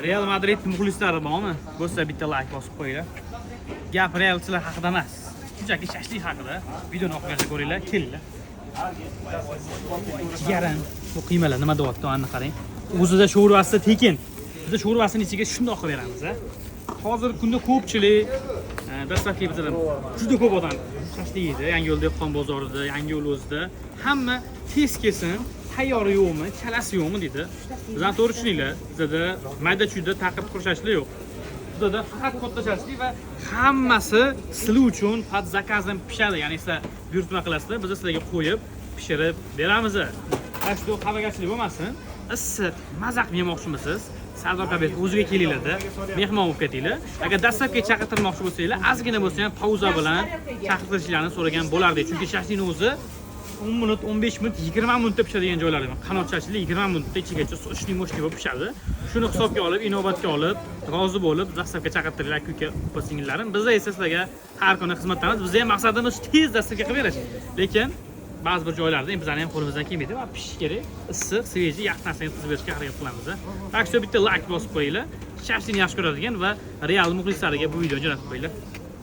Real Madrid muxlislari bormi? Bo'lsa bitta like bosib qo'yinglar. Gap realchilar haqida emas. Shunchaki shashlik haqida videoni oxirigacha ko'ringlar, kelinglar. Yaran bu qiymalar nima deyapti, ani qarang. O'zida sho'rvasi tekin. Biz sho'rvasining ichiga shundoq qilib beramiz, a. Hozirgi kunda ko'pchilik dastlabki bizlar juda ko'p odam shashlik yeydi. Yangiyo'l dehqon bozorida, Yangiyo'l o'zida hamma tez kelsin, tayyor yo'qmi, chalasi yo'qmi deydi. Bizdan to'g'ri tushuninglar. Bizda mayda-chuyda taqib qurishashlik yo'q. Bizda faqat katta shashlik va hammasi sizlar uchun faqat zakazdan pishadi. Ya'ni sizlar buyurtma qilasizlar, biz sizlarga qo'yib, pishirib beramiz. Qashqo qavagachilik bo'lmasin. Issiq, mazaq yemoqchimisiz? Sardor Kabir o'ziga kelinglar-da, mehmon bo'lib ketinglar. Agar dastlabki chaqirtirmoqchi bo'lsanglar, ozgina bo'lsa ham pauza bilan chaqirtirishlarni so'ragan bo'lardik. Chunki shashlikning o'zi 10 minut, 15 minut, 20 minutda pishadigan joylari bor. Qanot shashlik 20 minutda ichigacha ishli-moshli bo'lib pishadi. Shuni hisobga olib, inobatga olib, rozi bo'lib, dastlabki chaqirtiringlar kuka opa-singillarim. Biz esa sizlarga har kuni xizmatdamiz. Bizning ham maqsadimiz tez dasturga qilib berish. Lekin ba'zi bir joylarda bizlarning ham qo'limizdan kelmaydi va pishish kerak. Issiq, sveji, yaxshi narsani qilib berishga harakat qilamiz. Tak shu bitta like bosib qo'yinglar. Shashlikni yaxshi ko'radigan va real muxlislariga bu videoni jo'natib qo'yinglar.